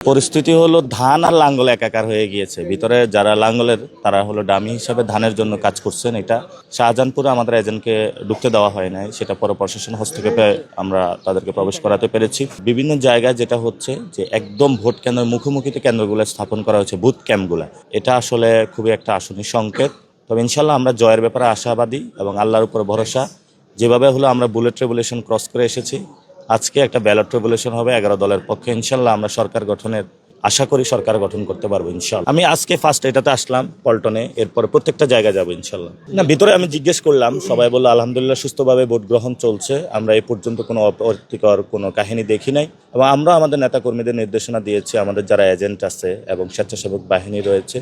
পরিস্থিতি হলো ধান আর লাঙ্গল একাকার হয়ে গিয়েছে। ভিতরে যারা লাঙ্গলের তারা হলো ডামি হিসাবে ধানের জন্য কাজ করছেন। এটা শাহজাহানপুরে আমাদের এজেন্টকে ঢুকতে দেওয়া হয় নাই, সেটা পরে প্রশাসন হস্তক্ষেপে আমরা তাদেরকে প্রবেশ করাতে পেরেছি। বিভিন্ন জায়গায় যেটা হচ্ছে যে একদম ভোট কেন্দ্রের মুখোমুখিতে কেন্দ্রগুলো স্থাপন করা হয়েছে, বুথ ক্যাম্পগুলো। এটা আসলে খুবই একটা আশনীয় সংকেত। তবে ইনশাল্লাহ আমরা জয়ের ব্যাপারে আশাবাদী এবং আল্লাহর উপর ভরসা। যেভাবে হলো আমরা বুলেট রেভুলেশন ক্রস করে এসেছি, আজকে একটা ব্যালট রেভুলেশন হবে 11 দলের পক্ষে। ইনশাল্লাহ আমরা সরকার গঠনের আশা করি, সরকার গঠন করতে পারবো ইনশাল্লাহ। আমি আজকে ফার্স্ট এটাতে আসলাম পল্টনে, এরপরে প্রত্যেকটা জায়গায় যাবো ইনশাল্লাহ। না, ভিতরে আমি জিজ্ঞেস করলাম, সবাই বললো আলহামদুলিল্লাহ সুস্থভাবে ভোট গ্রহণ চলছে, আমরা এই পর্যন্ত কোনো অপ্রীতিকর কোনো কাহিনী দেখি নাই। এবং আমরা আমাদের নেতাকর্মীদের নির্দেশনা দিয়েছি, আমাদের যারা এজেন্ট আছে এবং স্বেচ্ছাসেবক বাহিনী রয়েছে,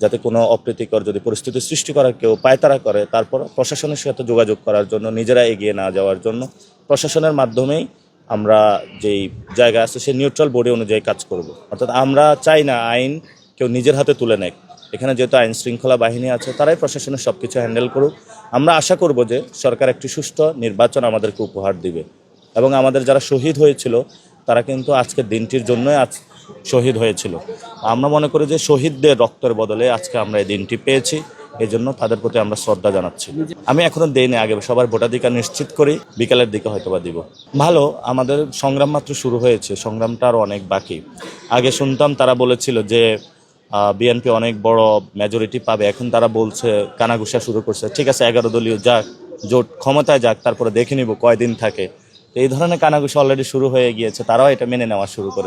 যাতে কোনো অপ্রীতিকর যদি পরিস্থিতি সৃষ্টি করার কেউ পায়তারা করে, তারপর প্রশাসনের সাথে যোগাযোগ করার জন্য, নিজেরা এগিয়ে না যাওয়ার জন্য প্রশাসনের মাধ্যমেই আমরা যেই জায়গা আছে সেই নিউট্রাল বোর্ডে অনুযায়ী কাজ করব। অর্থাৎ আমরা চাই না আইন কেউ নিজের হাতে তুলে নেয়। এখানে যেহেতু আইন শৃঙ্খলা বাহিনী আছে, তারাই প্রশাসনের সব কিছু হ্যান্ডেল করুক। আমরা আশা করব যে সরকার একটি সুষ্ঠু নির্বাচন আমাদেরকে উপহার দিবে। এবং আমাদের যারা শহীদ হয়েছিল তারা কিন্তু আজকের দিনটির জন্যই আজ শহীদ হয়েছিল। আমরা মনে করি যে শহীদদের রক্তের বদলে আজকে আমরা এই দিনটি পেয়েছি, এই জন্য তাদের প্রতি আমরা শ্রদ্ধা জানাচ্ছি। আমি এখনো দেইনি, আগে সবার ভোটাধিকার নিশ্চিত করি, বিকালের দিকে হয়তোবা দিব। ভালো, আমাদের সংগ্রাম মাত্র শুরু হয়েছে, সংগ্রামটা আরও অনেক বাকি। আগে শুনতাম তারা বলেছিল যে বিএনপি অনেক বড় মেজরিটি পাবে, এখন তারা বলছে কানাঘুষা শুরু করছে। ঠিক আছে, 11 দলীয় যাক, জোট ক্ষমতায় যাক, তারপরে দেখে নিব কয়দিন থাকে। এই ধরনের কানাঘুষা অলরেডি শুরু হয়ে গিয়েছে, তারাও এটা মেনে নেওয়া শুরু করেছে।